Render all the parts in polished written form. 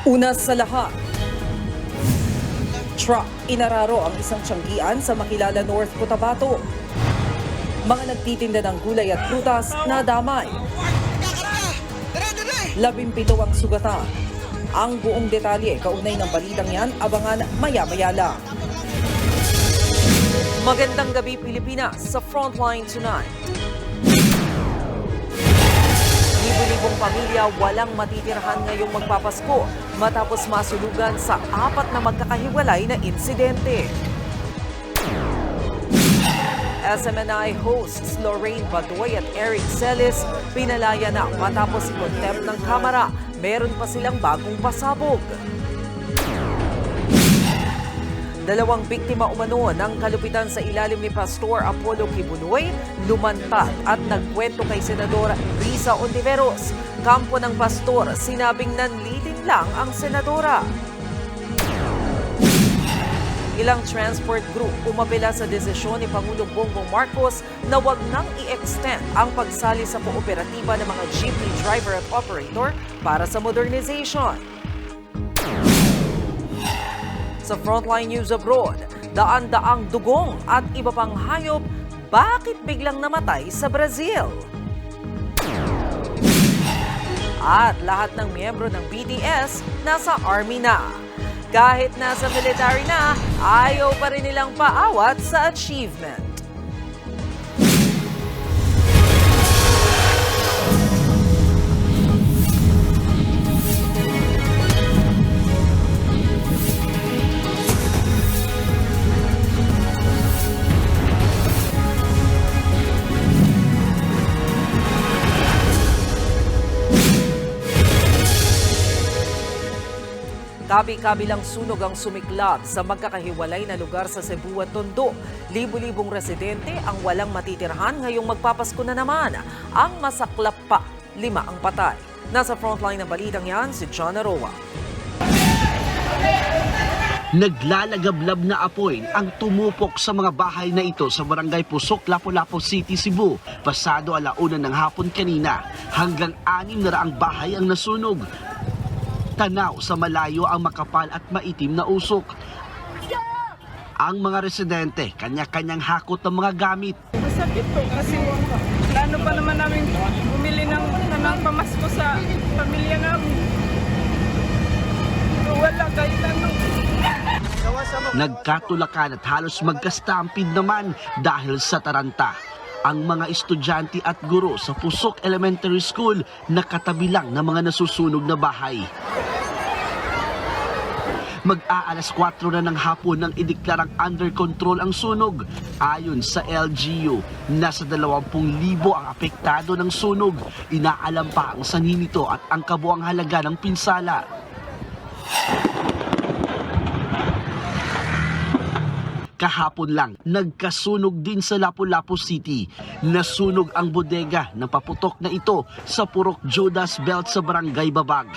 Una sa lahat, truck inararo ang isang tiyanggian sa Makilala North, Cotabato. Mga nagtitinda ng gulay at prutas nadamay. 17 ang sugatan. Ang buong detalye kaugnay ng balitang yan, abangan maya-maya lang. Magandang gabi Pilipinas, sa Frontline Tonight. Libo-libong pamilya walang matitirhan ngayong magpapasko matapos masulugan sa 4 na magkakahiwalay na insidente. SMNI hosts Lorraine Badoy at Eric Celis pinalaya na matapos i-contempt ng kamera. Meron pa silang bagong pasabog. 2 biktima umano ng kalupitan sa ilalim ni Pastor Apollo Kibuloy lumantad at nagkwento kay Senadora Risa Ontiveros. Kampo ng pastor, sinabing nanlitin lang ang senadora. Ilang transport group umapela sa desisyon ni Pangulong Bongbong Marcos na wag nang i-extend ang pagsali sa kooperatiba ng mga jeepney driver at operator para sa modernization. Sa Frontline News Abroad, daan-daang dugong at iba pang hayop, bakit biglang namatay sa Brazil? At lahat ng miyembro ng BTS nasa army na. Kahit nasa military na, ayaw pa rin nilang paawat sa achievement. Kabi-kabilang sunog ang sumiklab sa magkakahiwalay na lugar sa Cebu at Tondo. Libo-libong residente ang walang matitirhan ngayong magpapasko na naman. Ang masaklap pa, 5 ang patay. Nasa frontline ng balitang yan si John Aroa. Naglalagablab na apoy ang tumupok sa mga bahay na ito sa Barangay Pusok, Lapu-Lapu City, Cebu. Pasado 1:00 ng hapon kanina, hanggang 600 bahay ang nasunog. Tanaw sa malayo ang makapal at maitim na usok. Ang mga residente, kanya-kanyang hakot ng mga gamit. Masakit po kasi plano pa naman namin bumili ng pamasko sa pamilya namin. Wala kahit ano. Nagkatulakan at halos magkastampid naman dahil sa taranta. Ang mga estudyante at guro sa Pusok Elementary School nakatabi lang ng mga nasusunog na bahay. Mag-aalas 4 na ng hapon nang ideklarang under control ang sunog. Ayon sa LGU, nasa 20,000 ang apektado ng sunog. Inaalam pa ang sanhi nito at ang kabuang halaga ng pinsala. Kahapon lang, nagkasunog din sa Lapu-Lapu City. Nasunog ang bodega ng paputok na ito sa Purok Judas Belt sa Barangay Babag.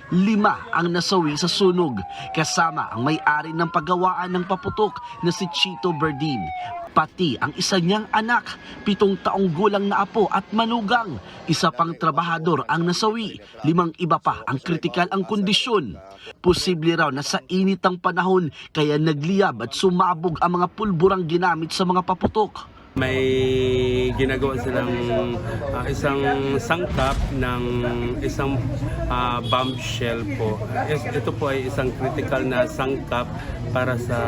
5 ang nasawi sa sunog, kasama ang may-ari ng paggawaan ng paputok na si Chito Berdin. Pati ang isa niyang anak, 7 taong gulang na apo at manugang. Isa pang trabahador ang nasawi, 5 iba pa ang kritikal ang kondisyon. Posible raw na sa init ng panahon kaya nagliyab at sumabog ang mga pulburang ginamit sa mga paputok. May ginagawa silang isang sangkap ng isang bombshell po. Ito po ay isang critical na sangkap para sa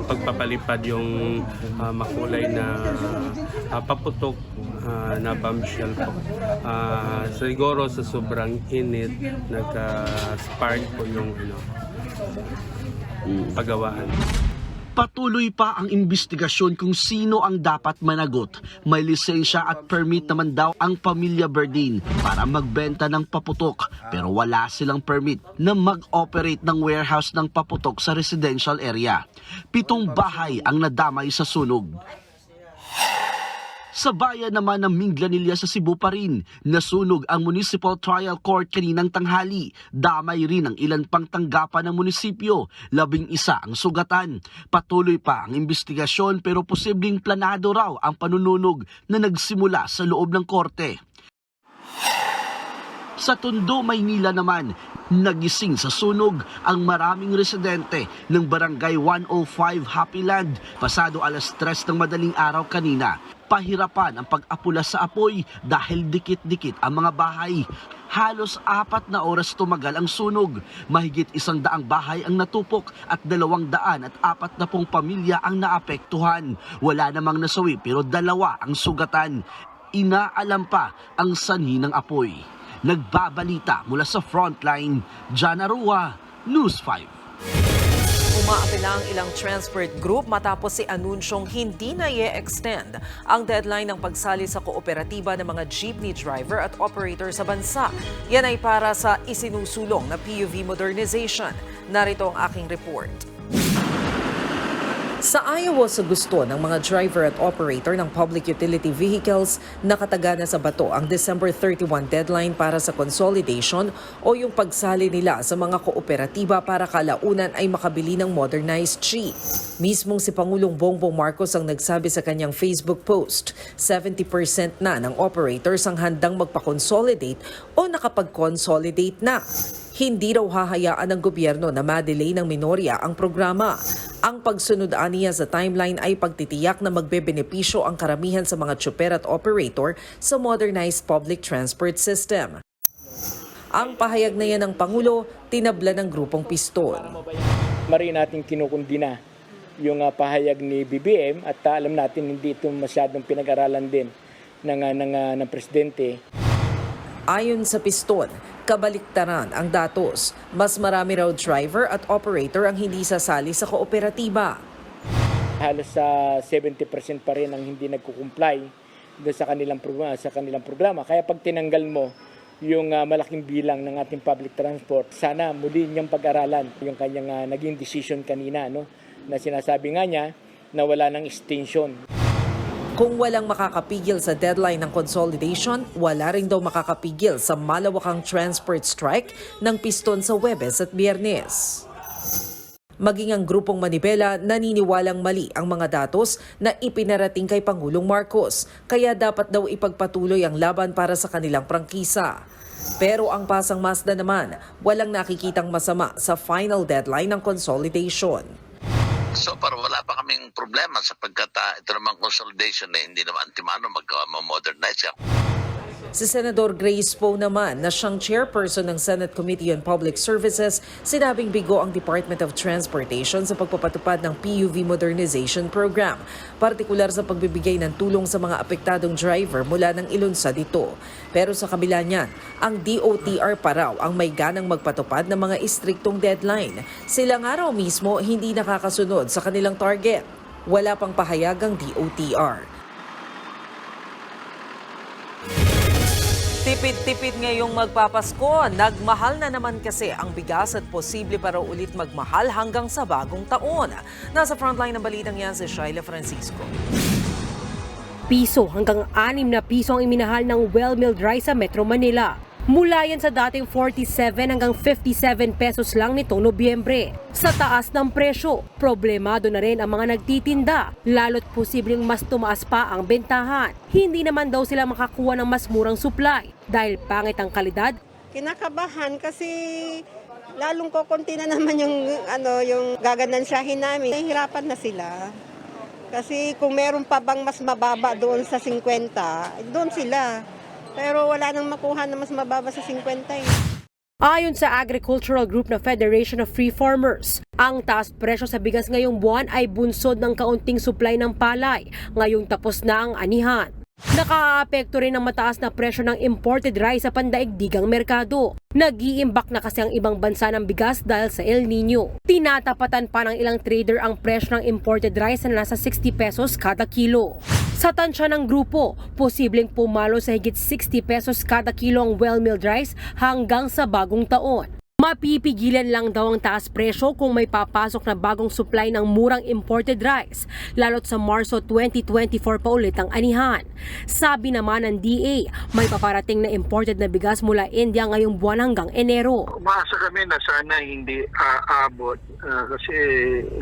pagpapalipad yung makulay na paputok na bombshell po. Siguro sa sobrang init, nag-spark po yung paggawaan. Patuloy pa ang investigasyon kung sino ang dapat managot. May lisensya at permit naman daw ang pamilya Berdin para magbenta ng paputok, pero wala silang permit na mag-operate ng warehouse ng paputok sa residential area. 7 bahay ang nadamay sa sunog. Sa bayan naman ng Minglanilla sa Cebu pa rin, nasunog ang Municipal Trial Court kaninang tanghali. Damay rin ang ilan pang tanggapan ng munisipyo. 11 ang sugatan. Patuloy pa ang investigasyon pero posibleng planado raw ang panununog na nagsimula sa loob ng korte. Sa Tondo, Maynila naman, nagising sa sunog ang maraming residente ng Barangay 105 Happyland pasado alas 3 ng madaling araw kanina. Pahirapan ang pag-apula sa apoy dahil dikit-dikit ang mga bahay. Halos 4 na oras tumagal ang sunog. Mahigit 100 bahay ang natupok at 240 pamilya ang naapektuhan. Wala namang nasawi pero 2 ang sugatan. Inaalam pa ang sanhi ng apoy. Nagbabalita mula sa frontline, Jana Rua, News 5. Umaapela ang ilang transport group matapos si anunsyong hindi na i-extend ang deadline ng pagsali sa kooperatiba ng mga jeepney driver at operator sa bansa. Yan ay para sa isinusulong na PUV modernization. Narito ang aking report. Sa ayaw sa gusto ng mga driver at operator ng public utility vehicles, nakataga na sa bato ang December 31 deadline para sa consolidation o yung pagsali nila sa mga kooperatiba para kalaunan ay makabili ng modernized jeep. Mismong si Pangulong Bongbong Marcos ang nagsabi sa kanyang Facebook post, 70% na ng operators ang handang magpa-consolidate o nakapag-consolidate na. Hindi raw hahayaan ng gobyerno na ma-delay ng minorya ang programa. Ang pagsunod aniya sa timeline ay pagtitiyak na magbebenepisyo ang karamihan sa mga tsuper at operator sa modernized public transport system. Ang pahayag na yan ng Pangulo, tinabla ng grupong Piston. Marin natin kinukundina yung pahayag ni BBM at alam natin hindi ito masyadong pinag-aralan din ng Presidente. Ayon sa Piston, kabaliktaran ang datos. Mas marami raw driver at operator ang hindi sasali sa kooperatiba. Halos sa 70% pa rin ang hindi nagkukumply sa kanilang programa. Kaya pag tinanggal mo yung malaking bilang ng ating public transport, sana muli niyang pag-aralan yung kanyang naging decision kanina, no? Na sinasabi nga niya na wala ng extension. Kung walang makakapigil sa deadline ng consolidation, wala rin daw makakapigil sa malawakang transport strike ng Piston sa Huwebes at Biyernes. Maging ang grupong Manibela naniniwalang mali ang mga datos na ipinarating kay Pangulong Marcos, kaya dapat daw ipagpatuloy ang laban para sa kanilang prangkisa. Pero ang Pasang Mazda naman, walang nakikitang masama sa final deadline ng consolidation. So far, wala pa kaming problema sapagkat ito naman consolidation hindi naman antimano mag-modernize yan. Si Senador Grace Poe naman na siyang chairperson ng Senate Committee on Public Services, sinabing bigo ang Department of Transportation sa pagpapatupad ng PUV Modernization Program, partikular sa pagbibigay ng tulong sa mga apektadong driver mula ng ilunsad dito. Pero sa kabila niyan, ang DOTR pa raw ang may ganang magpatupad ng mga istriktong deadline. Sila nga raw mismo hindi nakakasunod sa kanilang target. Wala pang pahayag ang DOTR. Tipid-tipid ngayong magpapasko, nagmahal na naman kasi ang bigas at posible pa raw ulit magmahal hanggang sa bagong taon. Nasa frontline ng balitang yan si Shaila Francisco. Piso hanggang 6 na piso ang iminahal ng well-milled rice sa Metro Manila. Mula yan sa dating 47 hanggang 57 pesos lang nitong Nobyembre. Sa taas ng presyo, problemado na rin ang mga nagtitinda, lalo't posibleng mas tumaas pa ang bentahan. Hindi naman daw sila makakuha ng mas murang supply dahil pangit ang kalidad. Kinakabahan kasi lalong kokonti na naman yung gaganansyahin namin. Nahihirapan na sila. Kasi kung meron pa bang mas mababa doon sa 50, doon sila. Pero wala nang makuha na mas mababa sa 50. Ayon sa Agricultural Group na Federation of Free Farmers, ang taas presyo sa bigas ngayong buwan ay bunsod ng kaunting supply ng palay, ngayong tapos na ang anihan. Nakaapekto rin ang mataas na presyo ng imported rice sa pandaigdigang merkado. Nag-iimbak na kasi ang ibang bansa ng bigas dahil sa El Nino. Tinatapatan pa ng ilang trader ang presyo ng imported rice na nasa 60 pesos kada kilo. Sa tansya ng grupo, posibleng pumalo sa higit 60 pesos kada kilo ang well-milled rice hanggang sa bagong taon. Mapipigilan lang daw ang taas presyo kung may papasok na bagong supply ng murang imported rice, lalo't sa Marso 2024 pa ulit ang anihan. Sabi naman ng DA, may paparating na imported na bigas mula India ngayong buwan hanggang Enero. Umaasa kami na sana hindi aabot kasi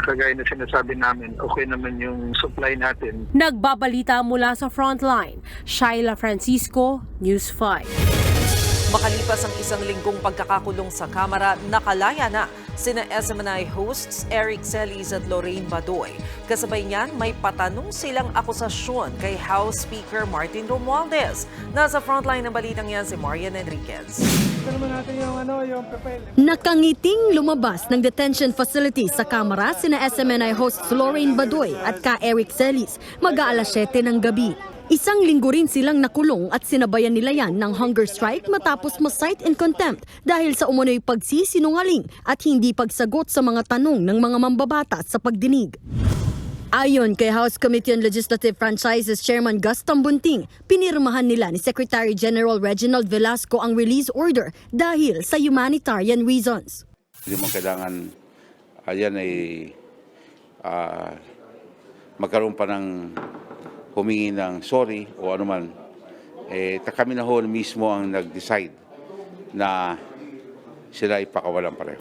kagaya na sinasabi namin, okay naman yung supply natin. Nagbabalita mula sa Frontline, Shaila Francisco, News 5. Makalipas ang isang linggong pagkakakulong sa Kamara, nakalaya na sina SMNI hosts Eric Celis at Lorraine Badoy. Kasabay niyan, may patanong silang akusasyon kay House Speaker Martin Romualdez. Nasa frontline ng balitang yan si Marian Enriquez. Nakangiting lumabas ng detention facility sa Kamara sina SMNI hosts Lorraine Badoy at ka Eric Celis mag-aalas 7 ng gabi. Isang linggo rin silang nakulong at sinabayan nila yan ng hunger strike matapos ma-cite in contempt dahil sa umunoy pagsisinungaling at hindi pagsagot sa mga tanong ng mga mambabatas sa pagdinig. Ayon kay House Committee on Legislative Franchises Chairman Gus Tambunting, pinirmahan nila ni Secretary General Reginald Velasco ang release order dahil sa humanitarian reasons. Hindi mo kailangan yan ay magkaroon pa ng humingi ng sorry o anuman. Kami na ho mismo ang nag-decide na sila ipakawalan pareho.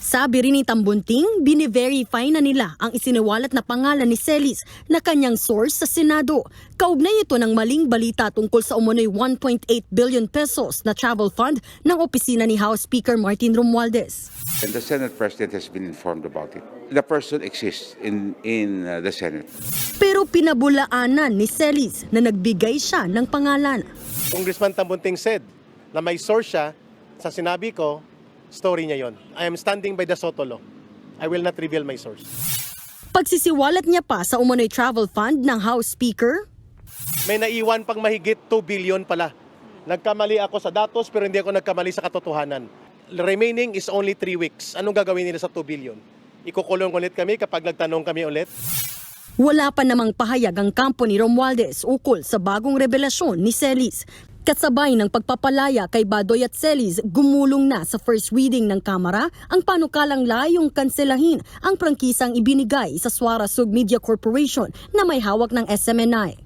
Sabi rin ni Tambunting, bine-verify na nila ang isiniwalat na pangalan ni Celis na kanyang source sa Senado. Kaugnay ito ng maling balita tungkol sa umunoy 1.8 billion pesos na travel fund ng opisina ni House Speaker Martin Romualdez. And the Senate President has been informed about it. The person exists in the Senate. Pero pinabulaanan ni Celis na nagbigay siya ng pangalan. Congressman Tambunting said na may source siya sa sinabi ko, story niya yon. I am standing by the Soto law. I will not reveal my source. Pagsisiwalat niya pa sa umunoy travel fund ng House Speaker, may naiwan pang mahigit 2 billion pala. Nagkamali ako sa datos pero hindi ako nagkamali sa katotohanan. Remaining is only 3 weeks. Anong gagawin nila sa 2 billion? Ikukulong ulit kami kapag nagtanong kami ulit? wala pa namang pahayag ang kampo ni Romualdez ukol sa bagong revelasyon ni Celis. Kasabay ng pagpapalaya kay Badoy at Celis, gumulong na sa first reading ng Kamara ang panukalang layong kanselahin ang prangkisang ibinigay sa Suara Sug Media Corporation na may hawak ng SMNI.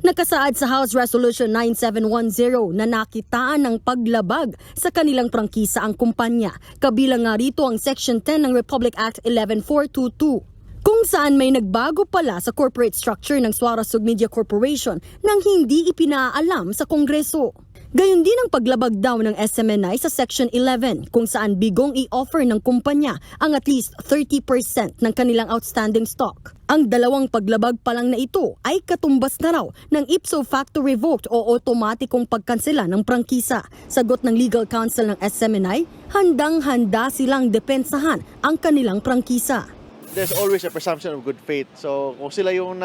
Nakasaad sa House Resolution 9710 na nakitaan ng paglabag sa kanilang prangkisa ang kumpanya. Kabilang nga rito ang Section 10 ng Republic Act 11422. Kung saan may nagbago pala sa corporate structure ng Suara Sug Media Corporation nang hindi ipinaalam sa Kongreso. Gayon din ang paglabag daw ng SMNI sa Section 11 kung saan bigong i-offer ng kumpanya ang at least 30% ng kanilang outstanding stock. Ang dalawang paglabag pa lang na ito ay katumbas na raw ng ipso facto revoked o otomatikong pagkansela ng prangkisa. Sagot ng legal counsel ng SMNI, handang-handa silang depensahan ang kanilang prangkisa. There's always a presumption of good faith. So kung sila yung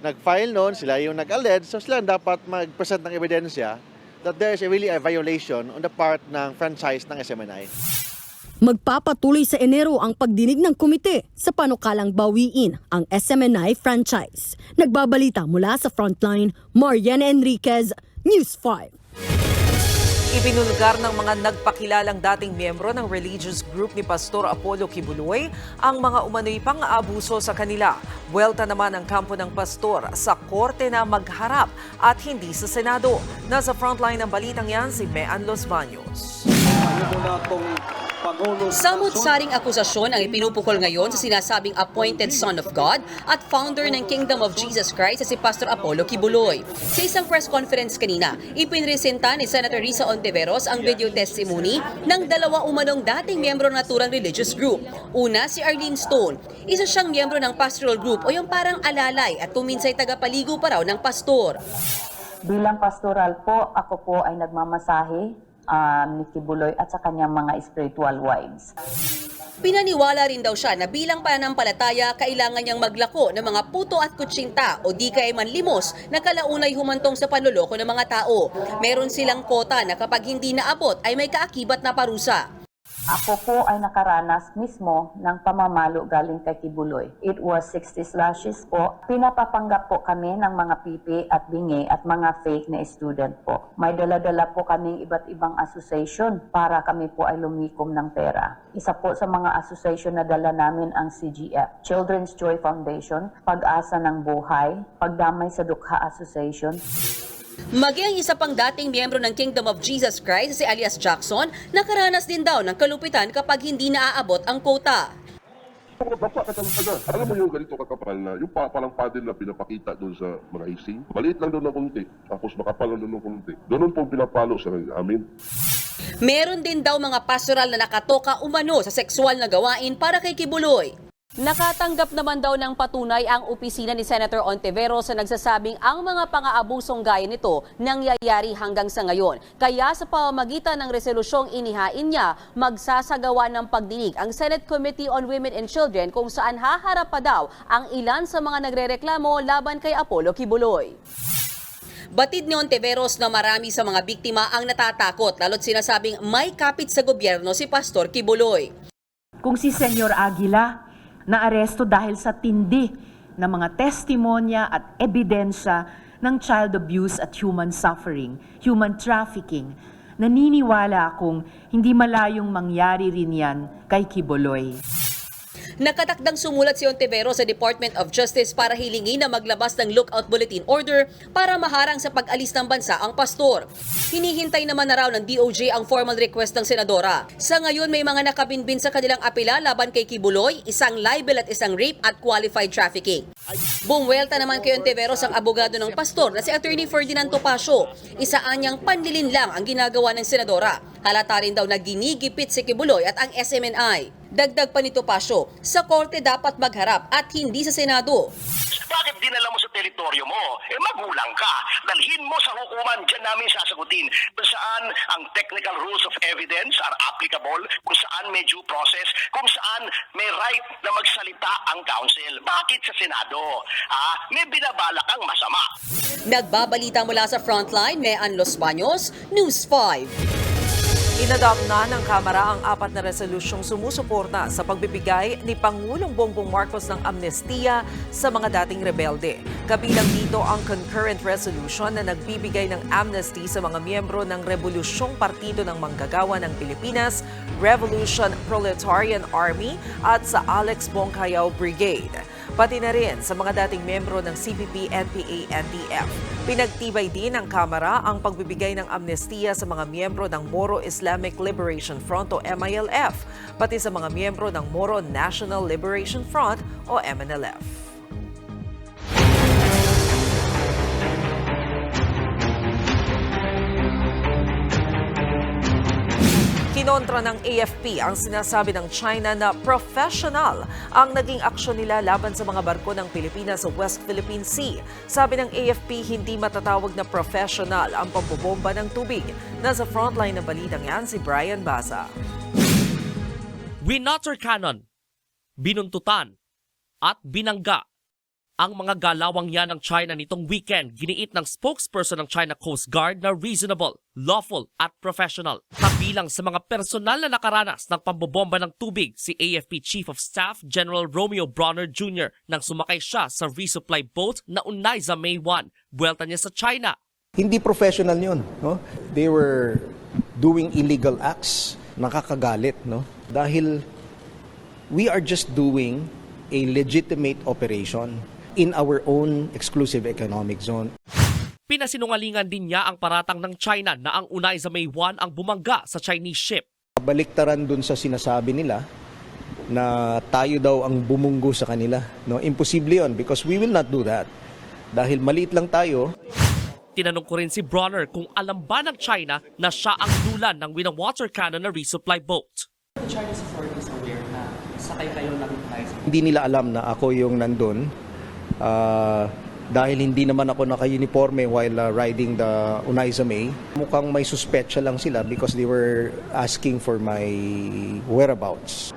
nag-file noon, sila yung nag-allege, so sila dapat mag-present ng ebidensya that there is really a violation on the part ng franchise ng SMNI. Magpapatuloy sa Enero ang pagdinig ng komite sa panukalang bawiin ang SMNI franchise. Nagbabalita mula sa Frontline, Marian Enriquez, News 5. Ibinulgar ng mga nagpakilalang dating miyembro ng religious group ni Pastor Apollo Kibuloy ang mga umano'y pang-aabuso sa kanila. Buwelta naman ang kampo ng pastor sa korte na magharap at hindi sa Senado. Nasa frontline ng balitang yan si Mean Los Baños. Samut-saring akusasyon ang ipinupukol ngayon sa sinasabing appointed son of God at founder ng Kingdom of Jesus Christ si Pastor Apollo Kibuloy. Sa isang press conference kanina, ipinresenta ni Senator Risa Ontiveros ang video testimony ng dalawa umanong dating miyembro ng naturang religious group. Una, si Arlene Stone. Isa siyang miyembro ng pastoral group o yung parang alalay at kuminsay tagapaligo pa raw ng pastor. Bilang pastoral po, ako po ay nagmamasahe ni Kibuloy at sa kanyang mga spiritual wives. Pinaniwala rin daw siya na bilang pananampalataya, kailangan niyang maglako ng mga puto at kutsinta o di kaya man limos na kalaunay humantong sa panloloko ng mga tao. Meron silang kota na kapag hindi naabot ay may kaakibat na parusa. Ako po ay nakaranas mismo ng pamamalo galing kay Kibuloy. It was 60 slashes po. Pinapapanggap po kami ng mga pipi at bingi at mga fake na student po. May dala-dala po kaming iba't ibang association para kami po ay lumikom ng pera. Isa po sa mga association na dala namin ang CGF, Children's Joy Foundation, Pag-asa ng Buhay, Pagdamay sa Dukha Association. Maging ang isa pang dating miyembro ng Kingdom of Jesus Christ, si Alias Jackson, nakaranas din daw ng kalupitan kapag hindi naaabot ang quota. Sobrang basa ka talaga. Alam mo yung ganito kakapal na, yung parang paddle na pinapakita doon sa mga icing. Maliit lang doon ng konti, tapos makapal lang doon ng konti. Doon pong pinapalo sa amin. Meron din daw mga pastoral na nakatoka umano sa sexual na gawain para kay Kibuloy. Nakatanggap naman daw ng patunay ang opisina ni Senator Ontiveros sa nagsasabing ang mga pang-aabusong gaya nito nangyayari hanggang sa ngayon. Kaya sa pamamagitan ng resolusyong inihain niya, magsasagawa ng pagdinig ang Senate Committee on Women and Children kung saan haharap pa daw ang ilan sa mga nagrereklamo laban kay Apollo Kibuloy. Batid ni Ontiveros na marami sa mga biktima ang natatakot lalo't sinasabing may kapit sa gobyerno si Pastor Kibuloy. Kung si Senyor Aguila naaresto dahil sa tindi ng mga testimonya at ebidensya ng child abuse at human suffering, human trafficking, naniniwala akong hindi malayong mangyari rin yan kay Kibuloy. Nakatakdang sumulat si Ontiveros sa Department of Justice para hilingin na maglabas ng lookout bulletin order para maharang sa pag-alis ng bansa ang pastor. Hinihintay naman na raw ng DOJ ang formal request ng senadora. Sa ngayon may mga nakabinbin sa kanilang apela laban kay Kibuloy, isang libel at isang rape at qualified trafficking. Bumuwelta naman kay Ontiveros ang abogado ng pastor na si Attorney Ferdinand Topacio. Isaan niyang panlilin lang ang ginagawa ng senadora. Halata rin daw na ginigipit si Kibuloy at ang SMNI. Dagdag pa ni Topacio, sa korte dapat magharap at hindi sa Senado. Bakit dinala mo sa teritoryo mo? Magulang ka. Dalhin mo sa hukuman, dyan namin sasagutin. Kung saan ang technical rules of evidence are applicable, kung saan may due process, kung saan may right na magsalita ang counsel. Bakit sa Senado? May binabalak kang masama. Nagbabalita mula sa Frontline, Mean Los Baños, News 5. Inadopt na ng Kamara ang 4 na resolusyong sumusuporta sa pagbibigay ni Pangulong Bongbong Marcos ng amnestiya sa mga dating rebelde. Kabilang dito ang concurrent resolution na nagbibigay ng amnesty sa mga miyembro ng Rebolusyong Partido ng Manggagawa ng Pilipinas, Revolution Proletarian Army at sa Alex Bongcayao Brigade. Pati na rin sa mga dating miyembro ng CPP, NPA, NDF. Pinagtibay din ng Kamara ang pagbibigay ng amnestiya sa mga miyembro ng Moro Islamic Liberation Front o MILF, pati sa mga miyembro ng Moro National Liberation Front o MNLF. Kinontra ng AFP ang sinasabi ng China na professional ang naging aksyon nila laban sa mga barko ng Pilipinas sa West Philippine Sea. Sabi ng AFP, hindi matatawag na professional ang pambobomba ng tubig. Nasa frontline ng balitang yan si Brian Baza. Winotter cannon, binuntutan at binangga ang mga galawang yan ng China nitong weekend. Giniit ng spokesperson ng China Coast Guard na reasonable, lawful at professional. Kabilang sa mga personal na nakaranas ng pambobomba ng tubig si AFP Chief of Staff General Romeo Bronner Jr. nang sumakay siya sa resupply boat na unay sa May 1. Buwelta niya sa China. Hindi professional yun. No? They were doing illegal acts. Nakakagalit. No? Dahil we are just doing a legitimate operation in our own exclusive economic zone. Pinasinungalingan din niya ang paratang ng China na ang unay sa May 1 ang bumangga sa Chinese ship. Baliktaran dun sa sinasabi nila na tayo daw ang bumunggo sa kanila. No, imposible yun because we will not do that. Dahil maliit lang tayo. Tinanong ko rin si Bronner kung alam ba ng China na siya ang dulan ng winawater cannon na resupply boat. The Chinese authorities aware na sakay kayo ng Hindi nila alam na ako yung nandun. Dahil hindi naman ako naka-uniforme while riding the Unaiza May. Mukhang may suspetsya lang sila because they were asking for my whereabouts.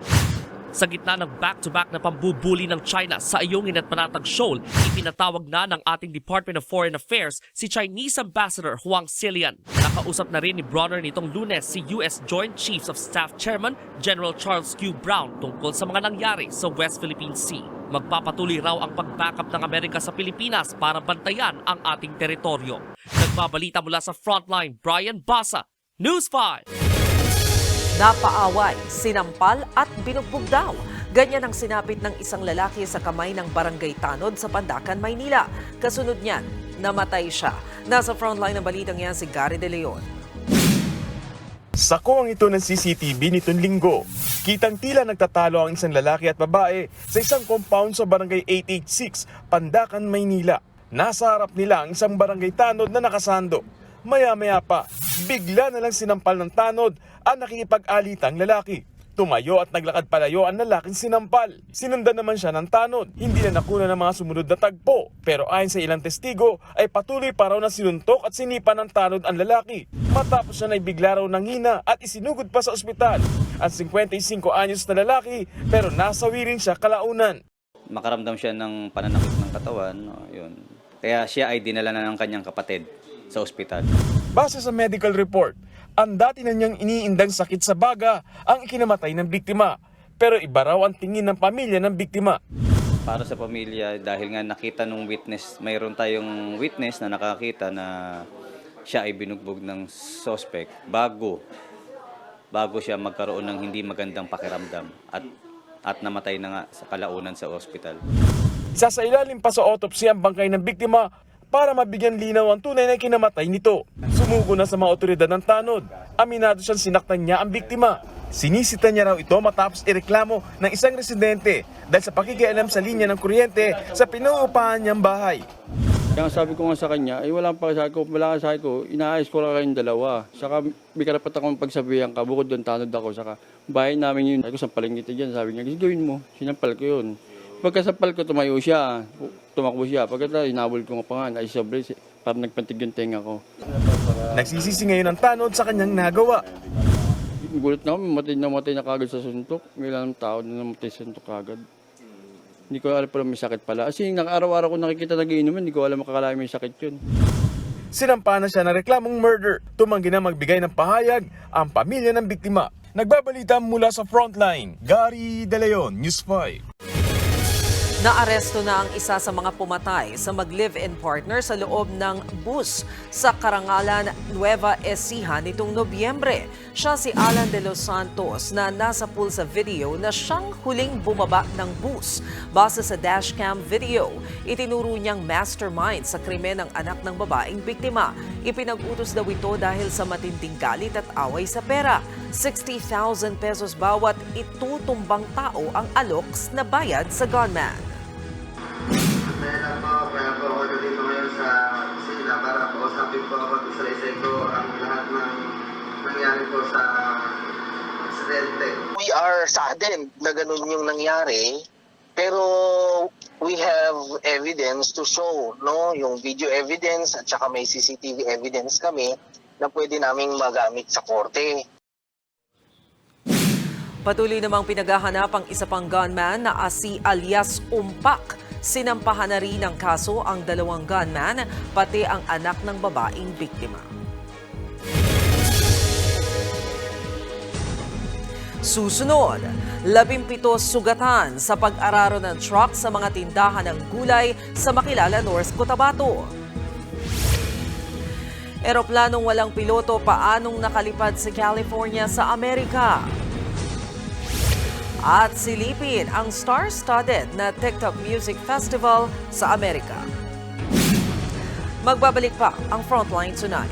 Sa gitna ng back-to-back na pambubuli ng China sa Ayungin at Panatag Shoal, ipinatawag na ng ating Department of Foreign Affairs si Chinese Ambassador Huang Xilian. Nakausap na rin ni Bronner nitong Lunes si U.S. Joint Chiefs of Staff Chairman General Charles Q. Brown tungkol sa mga nangyari sa West Philippine Sea. Magpapatuloy raw ang pag-backup ng Amerika sa Pilipinas para bantayan ang ating teritoryo. Nagbabalita mula sa Frontline, Brian Baza, News 5. Napaaway, sinampal at binugbog daw. Ganyan ang sinapit ng isang lalaki sa kamay ng Barangay Tanod sa Pandacan, Maynila. Kasunod niyan, namatay siya. Nasa frontline ng balitang yan si Gary De Leon. Sa kuwang ito ng CCTV nitong linggo, kitang tila nagtatalo ang isang lalaki at babae sa isang compound sa barangay 886, Pandacan, Maynila. Nasa harap nila ang isang barangay tanod na nakasando. Maya-maya pa, bigla na lang sinampal ng tanod ang nakikipag-alitang lalaki. Tumayo at naglakad palayo ang lalaking sinampal. Sinundan naman siya ng tanod. Hindi na nakuna ng mga sumunod na tagpo. Pero ayon sa ilang testigo, ay patuloy pa raw na sinuntok at sinipa ng tanod ang lalaki. Matapos siya ay bigla raw nanghina at isinugod pa sa ospital. Ang 55 anyos na lalaki, pero nasawi rin siya kalaunan. Makaramdam siya ng pananakit ng katawan. Yun. Kaya siya ay dinala na ng kanyang kapatid sa ospital. Base sa medical report, ang dati na niyang iniindang sakit sa baga ang ikinamatay ng biktima. Pero iba raw ang tingin ng pamilya ng biktima. Para sa pamilya, dahil nga nakita nung witness, mayroon tayong witness na nakakita na siya ay binugbog ng suspect bago siya magkaroon ng hindi magandang pakiramdam at namatay na nga sa kalaunan sa ospital. Sasailalim pa sa autopsy ang bangkay ng biktima para mabigyan linaw ang tunay na kinamatay nito. Sumuko na sa mga otoridad ng tanod. Aminado siyang sinaktan niya ang biktima. Sinisita niya raw ito matapos ireklamo ng isang residente dahil sa pakikialam sa linya ng kuryente sa pinuupahan niyang bahay. Kaya sabi ko nga sa kanya, wala ka sa ko, inaayos ko lang kayong dalawa. Saka may karapat akong pagsabihan ka, bukod doon tanod ako. Saka bahay namin yun. Sabi ko, sampalin kita dyan. Sabi niya, gawin mo. Sinampal ko yun. Pagkasampal ko, tumayo siya. Tumakbo siya. Pagkata, inabol ko nga pa nga. Ay, sobre, parang nagpantig yung tenga ko. Nagsisisi ngayon ang tanod sa kanyang nagawa. Gulat na ako, namatay na kagad sa suntok. May ilang tao na namatay sa suntok kagad. Hindi ko alam pala may sakit pala. Kasi araw-araw ko nakikita nagiinuman, hindi ko alam makakalain may sakit yun. Sinampa na siya ng reklamong murder. Tumanggi na magbigay ng pahayag ang pamilya ng biktima. Nagbabalita mula sa Frontline, Gary De Leon, News 5. Naaresto na ang isa sa mga pumatay sa mag-live-in partner sa loob ng bus sa Karangalan, Nueva Ecija nitong Nobyembre. Siya si Alan De Los Santos na nasa pool sa video na siyang huling bumaba ng bus. Base sa dashcam video, itinuro niyang mastermind sa krimen ng anak ng babaeng biktima. Ipinag-utos daw ito dahil sa matinding galit at away sa pera. 60,000 pesos bawat itutumbang tao ang aloks na bayad sa gunman. Kaya po ako dito ngayon sa sila para kausapin po ako at isa-isa ko ang lahat ng nangyari po sa aksidente. We are saddened na ganun yung nangyari, pero we have evidence to show, no? Yung video evidence at saka may CCTV evidence kami na pwede naming magamit sa korte. Patuloy namang pinaghahanap ang isa pang gunman na si alias Umpak. Sinampahan na rin ng kaso ang dalawang gunman, pati ang anak ng babaeng biktima. Susunod, 17 sugatan sa pag-araro ng truck sa mga tindahan ng gulay sa Makilala, North Cotabato. Eroplanong walang piloto paanong nakalipad sa California sa Amerika. At silipin ang star-studded na TikTok Music Festival sa Amerika. Magbabalik pa ang Frontline tonight.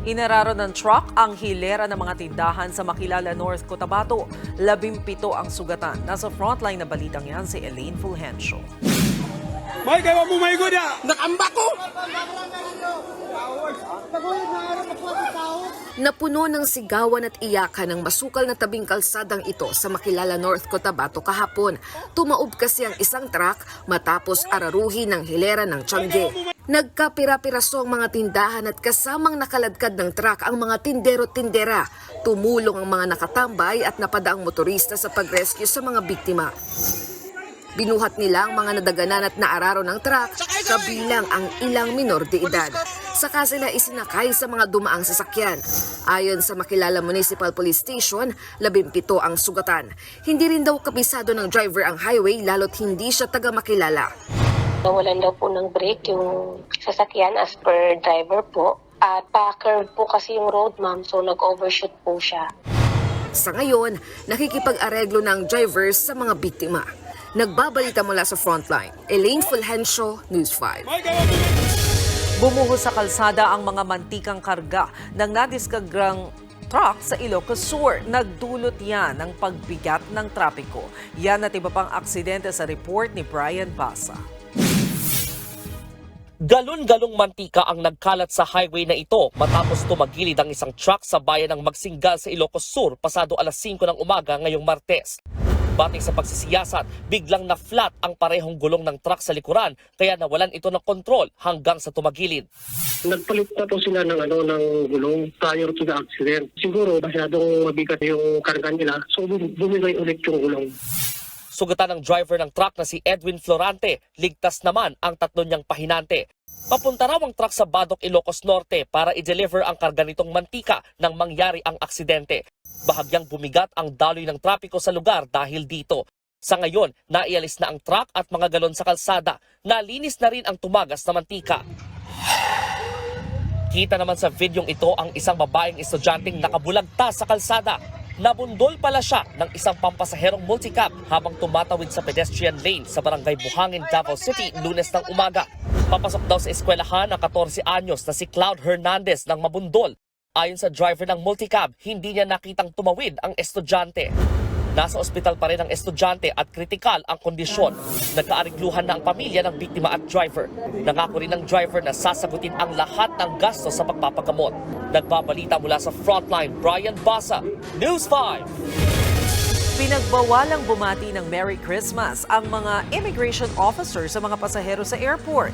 Inararo ng truck ang hilera ng mga tindahan sa Makilala, North Cotabato. 17 ang sugatan. Nasa Frontline na balitang yan si Elaine Fulgencio. May gawa mo may guda! Nakamba ko! Napuno ng sigawan at iyakan ng masukal na tabing kalsadang ito sa Makilala, North Cotabato kahapon. Tumaob kasi ang isang truck matapos araruhin ng hilera ng Tiangge. Nagkapira-piraso ang mga tindahan at kasamang nakaladkad ng truck ang mga tindero-tindera. Tumulong ang mga nakatambay at napadaang motorista sa pag-rescue sa mga biktima. Binuhat nila ang mga nadaganan at naararo ng truck, kabilang ang ilang minor de edad. Saka sila isinakay sa mga dumaang sasakyan. Ayon sa Makilala Municipal Police Station, 17 ang sugatan. Hindi rin daw kabisado ng driver ang highway lalo't hindi siya taga Makilala. Nawalan daw po ng brake yung sasakyan as per driver po. At pa-curve po kasi yung road, ma'am, so nag-overshoot po siya. Sa ngayon, nakikipag-areglo ng drivers sa mga biktima. Nagbabalita mula sa Frontline, Elaine Fulgencio, News 5. Bumuhos sa kalsada ang mga mantikang karga ng nadiskubrang truck sa Ilocos Sur. Nagdulot yan ng pagbigat ng trapiko. Yan at iba pang aksidente sa report ni Brian Basa. Galon-galong mantika ang nagkalat sa highway na ito matapos tumagilid ang isang truck sa bayan ng Magsingal sa Ilocos Sur pasado alas 5 ng umaga ngayong Martes. Batay sa pagsisiyasat, biglang na-flat ang parehong gulong ng truck sa likuran kaya nawalan ito ng kontrol hanggang sa tumagilid. Nagpalit na po sila ng gulong prior to the accident. Siguro masyadong mabigat yung karga nila so bumigay ulit yung gulong. Sugatan ng driver ng truck na si Edwin Florante, ligtas naman ang tatlo niyang pahinante. Papunta raw ang truck sa Badok, Ilocos Norte para i-deliver ang karga nitong mantika nang mangyari ang aksidente. Bahagyang bumigat ang daloy ng trapiko sa lugar dahil dito. Sa ngayon, naialis na ang truck at mga galon sa kalsada. Nalinis na rin ang tumagas na mantika. Kita naman sa videong ito ang isang babaeng estudyanteng nakabulagta sa kalsada. Nabundol pala siya ng isang pampasaherong multicab habang tumatawid sa pedestrian lane sa barangay Buhangin, Davao City, Lunes ng umaga. Papasok daw sa eskwelahan ang 14 anyos na si Cloud Hernandez ng mabundol. Ayon sa driver ng multicab, hindi niya nakitang tumawid ang estudyante. Nasa ospital pa rin ang estudyante at kritikal ang kondisyon. Nagkaarigluhan na ang pamilya ng biktima at driver. Nangako rin ng driver na sasagutin ang lahat ng gasto sa pagpapagamot. Nagbabalita mula sa Frontline, Brian Basa, News 5. Pinagbawalang bumati ng Merry Christmas ang mga immigration officers sa mga pasahero sa airport.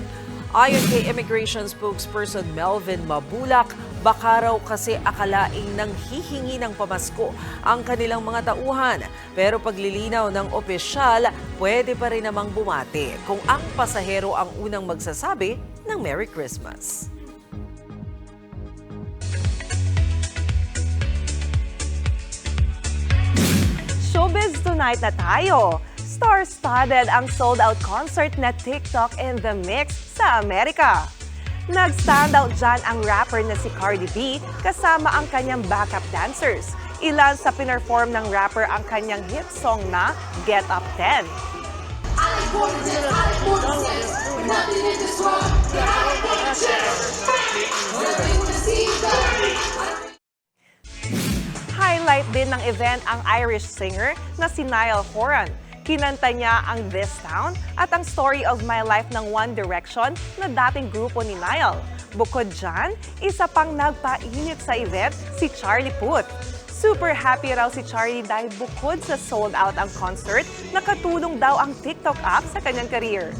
Ayon kay Immigration spokesperson Melvin Mabulak, baka raw kasi akalaing nang hihingi ng pamasko ang kanilang mga tauhan. Pero paglilinaw ng opisyal, pwede pa rin namang bumati kung ang pasahero ang unang magsasabi ng Merry Christmas. Showbiz tonight na tayo. Star-studded ang sold-out concert na TikTok in the Mix sa Amerika. Nag-stand out dyan ang rapper na si Cardi B kasama ang kanyang backup dancers. Ilan sa pinerform ng rapper ang kanyang hit song na Get Up 10. Highlight din ng event ang Irish singer na si Niall Horan. Kinanta niya ang This Town at ang Story of My Life ng One Direction na dating grupo ni Niall. Bukod dyan, isa pang nagpainit sa event si Charlie Puth. Super happy raw si Charlie dahil bukod sa sold out ang concert, nakatulong daw ang TikTok app sa kanyang career.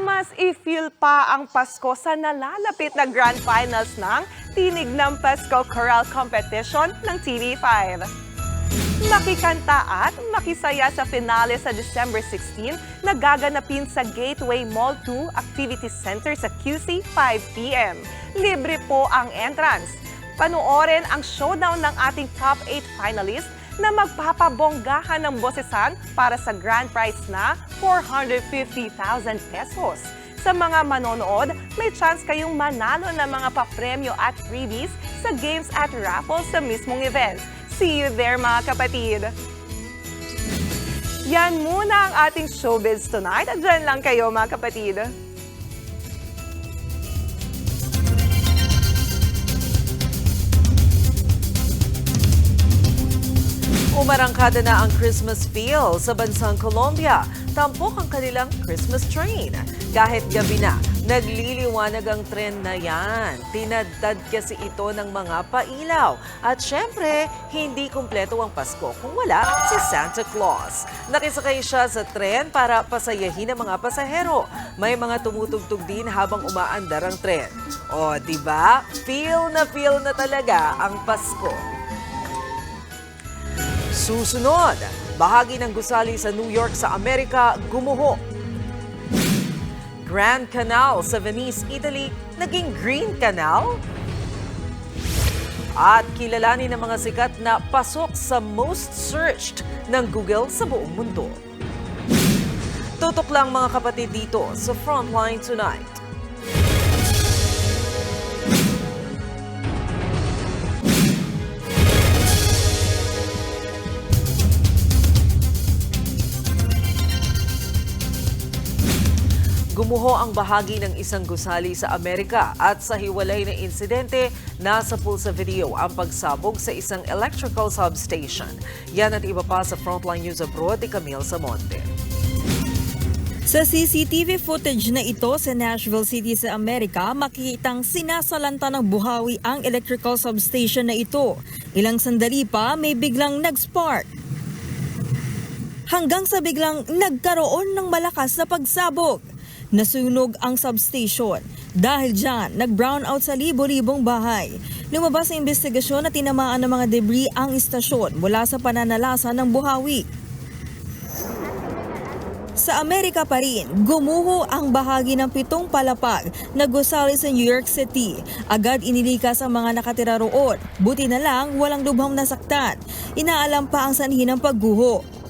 Mas i-feel pa ang Pasko sa nalalapit na Grand Finals ng Tinig ng Pasko Choral Competition ng TV5. Makikanta at makisaya sa finale sa December 16 na gaganapin sa Gateway Mall 2 Activity Center sa QC 5 p.m. Libre po ang entrance. Panoorin ang showdown ng ating top 8 finalists na magpapabonggahan ng bosesan para sa grand prize na 450,000 pesos. Sa mga manonood, may chance kayong manalo ng mga papremyo at freebies sa games at raffles sa mismong event. See you there mga kapatid! Yan muna ang ating showbiz tonight. At dyan lang kayo mga kapatid. Umarangkada na ang Christmas feel sa bansang Colombia. Tampok ang kanilang Christmas train. Kahit gabi na, nagliliwanag ang tren na yan. Tinadtad kasi ito ng mga pailaw. At syempre, hindi kumpleto ang Pasko kung wala si Santa Claus. Nakisakay siya sa tren para pasayahin ang mga pasahero. May mga tumutugtog din habang umaandar ang tren. O, diba? Feel na talaga ang Pasko. Susunod, bahagi ng gusali sa New York sa Amerika gumuho. Grand Canal sa Venice, Italy, naging Green Canal. At kilalanin ng mga sikat na pasok sa most searched ng Google sa buong mundo. Tutok lang mga kapatid dito sa Frontline Tonight. Gumuho ang bahagi ng isang gusali sa Amerika at sa hiwalay na insidente, nasa pulsa video ang pagsabog sa isang electrical substation. Yan at iba pa sa Frontline News Abroad ni Camille Samonte. Sa CCTV footage na ito sa Nashville City sa Amerika, makikitang sinasalanta ng buhawi ang electrical substation na ito. Ilang sandali pa, may biglang nag-spark. Hanggang sa biglang nagkaroon ng malakas na pagsabog. Nasunog ang substation. Dahil dyan, nag-brownout sa libo-libong bahay. Lumabas sa investigasyon na tinamaan ng mga debris ang istasyon mula sa pananalasa ng buhawi. Sa Amerika pa rin, gumuho ang bahagi ng 7 palapag na gusali sa New York City. Agad inilikas ang mga nakatira roon. Buti na lang walang lubhang nasaktan. Inaalam pa ang sanhi ng pagguho.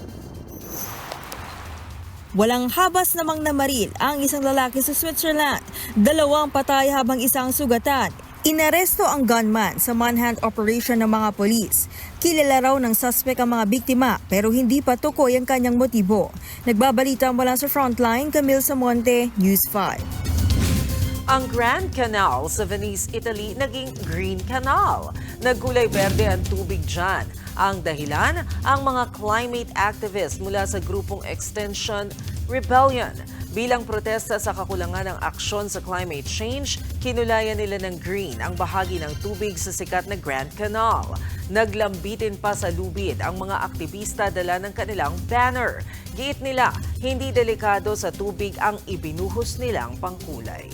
Walang habas namang namaril ang isang lalaki sa Switzerland. 2 patay habang isang sugatan. Inaresto ang gunman sa manhunt operation ng mga polis. Kilala raw ng suspect ang mga biktima pero hindi pa tukoy ang kanyang motibo. Nagbabalita mula sa Frontline, Camille Samonte, News 5. Ang Grand Canal sa Venice, Italy, naging Green Canal. Nagkulay berde ang tubig dyan. Ang dahilan, ang mga climate activists mula sa grupong Extinction Rebellion. Bilang protesta sa kakulangan ng aksyon sa climate change, kinulayan nila ng green ang bahagi ng tubig sa sikat na Grand Canal. Naglambitin pa sa lubid ang mga aktivista dala ng kanilang banner. Giit nila, hindi delikado sa tubig ang ibinuhos nilang pangkulay.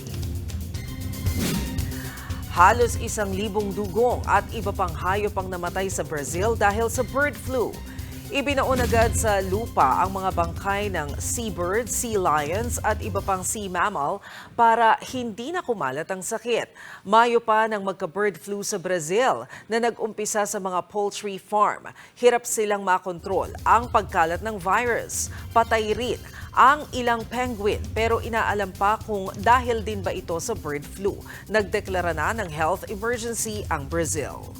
Halos 1,000 dugong at iba pang hayop ang namatay sa Brazil dahil sa bird flu. Ibinaon agad sa lupa ang mga bangkay ng seabirds, sea lions at iba pang sea mammal para hindi na kumalat ang sakit. Mayo pa nang magka-bird flu sa Brazil na nag-umpisa sa mga poultry farm. Hirap silang makontrol ang pagkalat ng virus. Patay rin ang ilang penguin pero inaalam pa kung dahil din ba ito sa bird flu. Nagdeklara na ng health emergency ang Brazil.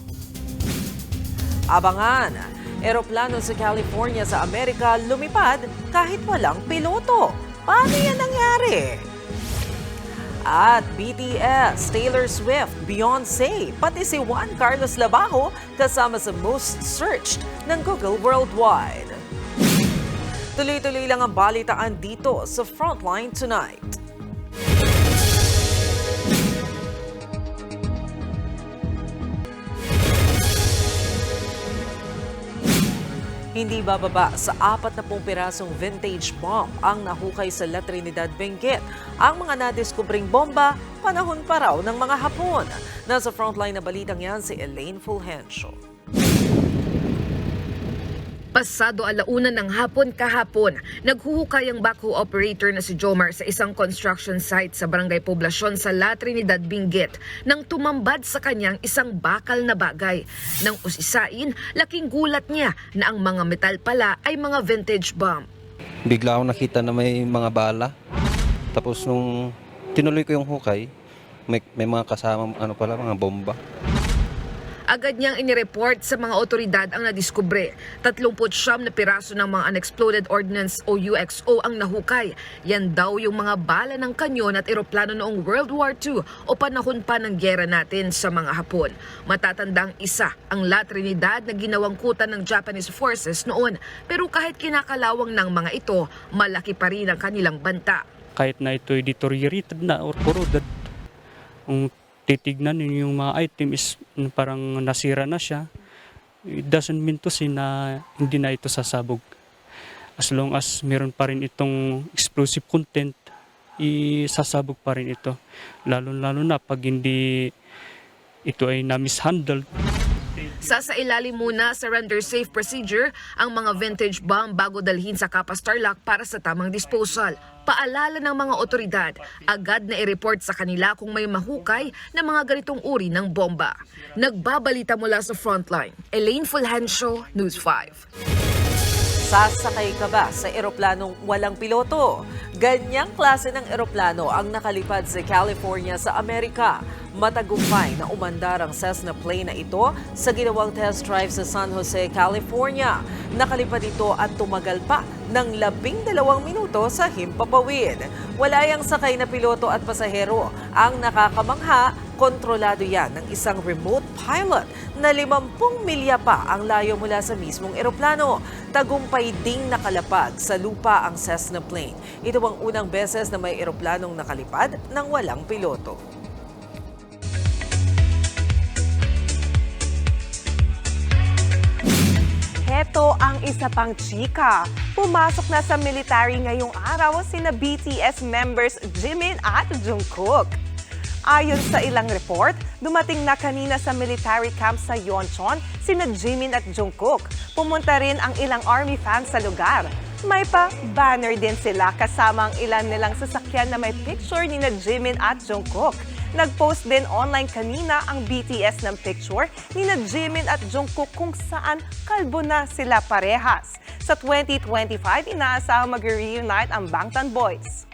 Abangan! Eroplano sa California sa Amerika lumipad kahit walang piloto. Paano yan nangyari? At BTS, Taylor Swift, Beyoncé, pati si Juan Carlos Labajo kasama sa most searched ng Google Worldwide. Tuloy-tuloy lang ang balitaan dito sa Frontline Tonight. Hindi bababa sa 40 pirasong vintage bomb ang nahukay sa La Trinidad, Benguet. Ang mga nadiskubring bomba, panahon pa raw ng mga Hapon. Nasa frontline na balitang yan si Elaine Fulgencio. Pasado 1:00 ng hapon kahapon, naghuhukay ang backhoe operator na si Jomar sa isang construction site sa Barangay Poblacion sa La Trinidad, Benguet nang tumambad sa kanyang isang bakal na bagay. Nang usisain, laking gulat niya na ang mga metal pala ay mga vintage bomb. Bigla akong nakita na may mga bala. Tapos nung tinuloy ko yung hukay, may mga kasama mga bomba. Agad niyang inireport sa mga otoridad ang nadiskubre. 39 na piraso ng mga unexploded ordnance o UXO ang nahukay. Yan daw yung mga bala ng kanyon at eroplano noong World War II o panahon pa ng gyera natin sa mga Hapon. Matatandang isa ang La Trinidad na ginawang kutan ng Japanese forces noon. Pero kahit kinakalawang ng mga ito, malaki pa rin ang kanilang banta. Kahit na ito'y deteriorated na or corroded, kung titignan yung mga item is parang nasira na siya, it doesn't mean to say na hindi na ito sasabog. As long as meron pa rin itong explosive content, isasabog pa rin ito. Lalo na pag hindi ito ay na-mishandled. Sasailalim muna sa render safe procedure ang mga vintage bomb bago dalhin sa Kapas Tarlac para sa tamang disposal. Paalala ng mga otoridad, agad na i-report sa kanila kung may mahukay na mga ganitong uri ng bomba. Nagbabalita mula sa Frontline, Elaine Fulgencio, News 5. Sasakay ka ba sa eroplanong walang piloto? Ganyang klase ng eroplano ang nakalipad sa California sa Amerika. Matagumpay na umandar ang Cessna plane na ito sa ginawang test drive sa San Jose, California. Nakalipad ito at tumagal pa ng 12 minuto sa himpapawid. Wala yang sakay na piloto at pasahero. Ang nakakamangha, kontrolado yan ng isang remote pilot na 50 milya pa ang layo mula sa mismong eroplano. Tagumpay ding nakalapag sa lupa ang Cessna plane. Ito ang unang beses na may eroplanong nakalipad ng walang piloto. Heto ang isa pang chika. Pumasok na sa military ngayong araw sina BTS members Jimin at Jungkook. Ayon sa ilang report, dumating na kanina sa military camp sa Yeoncheon sina Jimin at Jungkook. Pumunta rin ang ilang army fans sa lugar. May pa-banner din sila kasama ang ilan nilang sasakyan na may picture ni na Jimin at Jungkook. Nag-post din online kanina ang BTS ng picture ni na Jimin at Jungkook kung saan kalbo na sila parehas. Sa 2025, inaasahang mag-reunite ang Bangtan Boys.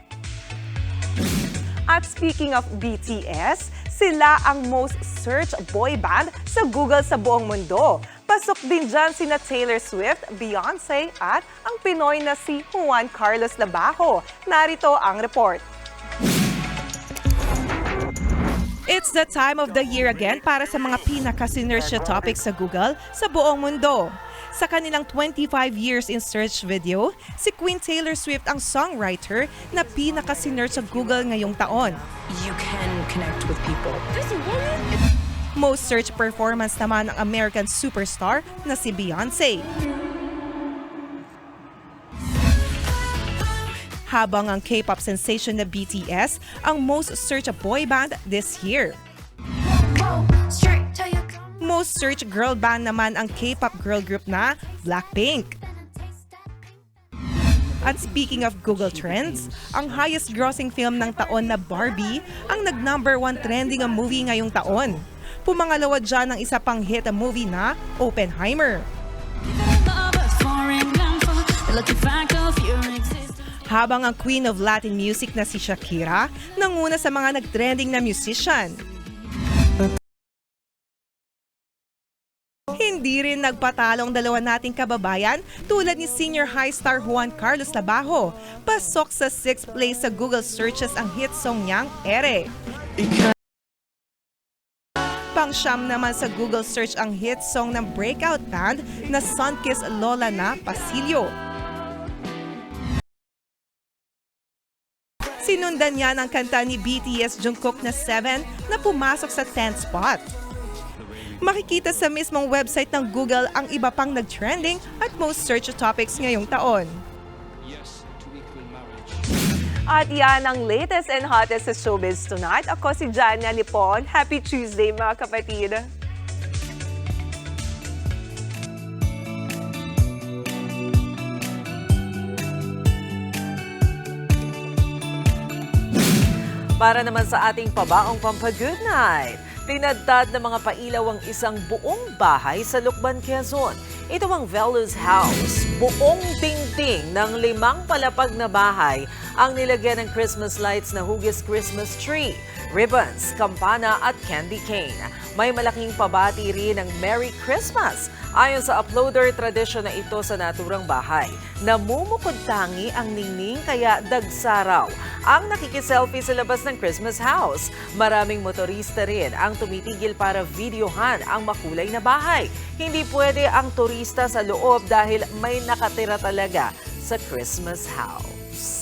At speaking of BTS, sila ang most searched boy band sa Google sa buong mundo. Pasok din dyan sina Taylor Swift, Beyonce at ang Pinoy na si Juan Carlos Labajo. Narito ang report. It's the time of the year again para sa mga pinaka-sinersya topics sa Google sa buong mundo. Sa kanilang 25 years in search video, si Queen Taylor Swift ang songwriter na pinaka-sinerch sa Google ngayong taon. You can connect with people. Most search performance naman ang American superstar na si Beyonce. Habang ang K-pop sensation na BTS ang most searched boy band this year. Most searched girl band naman ang K-pop girl group na Blackpink. At speaking of Google Trends, ang highest grossing film ng taon na Barbie ang nag-number 1 trending ang movie ngayong taon. Pumangalawa dyan ang isa pang hit movie na Oppenheimer. Habang ang queen of Latin music na si Shakira, nanguna sa mga nag-trending na musician. Hindi rin nagpatalong dalawa nating kababayan tulad ni senior high star Juan Carlos Labajo. Pasok sa 6th place sa Google searches ang hit song niyang Ere. Pang-siyam naman sa Google search ang hit song ng breakout band na Sunkiss Lola na Pasilyo. Sinundan niya ng kanta ni BTS Jungkook na 7 na pumasok sa 10th spot. Makikita sa mismong website ng Google ang iba pang nag-trending at most searched topics ngayong taon. At yan ang latest and hottest sa showbiz tonight. Ako si Jania Lipon. Happy Tuesday mga kapatid! Para naman sa ating pabaong pampa-good night, tinadtad ng mga pailaw ang isang buong bahay sa Lucban, Quezon. Ito ang Velo's House. Buong dingding ng 5 palapag na bahay ang nilagyan ng Christmas lights na hugis Christmas tree, ribbons, kampana at candy cane. May malaking pabati rin ng Merry Christmas. Ayon sa uploader, tradisyon na ito sa naturang bahay. Namumukod tangi ang ningning kaya dagsaraw ang nakikiselfie sa labas ng Christmas house. Maraming motorista rin ang tumitigil para videohan ang makulay na bahay. Hindi pwede ang turista sa loob dahil may nakatira talaga sa Christmas house.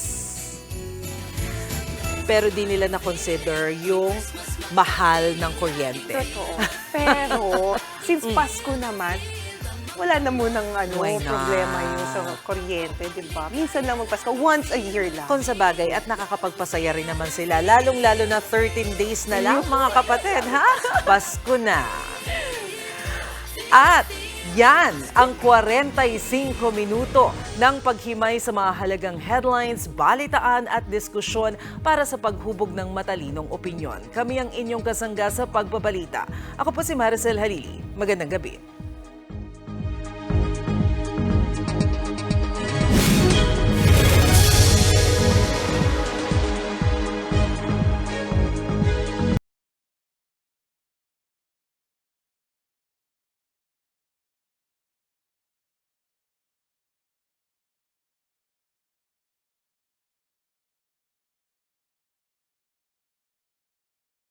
Pero di nila na-consider yung mahal ng kuryente. Totoo. Pero, since Pasko naman, wala na munang problema yung sa kuryente, di ba? Minsan lang magpasko, once a year lang. Kung sa bagay at nakakapagpasaya rin naman sila, lalong-lalo na 13 days na lang, mga kapatid, ha? Pasko na. At yan ang 45 minuto ng paghimay sa mga halagang headlines, balitaan at diskusyon para sa paghubog ng matalinong opinyon. Kami ang inyong kasangga sa pagbabalita. Ako po si Maricel Halili. Magandang gabi.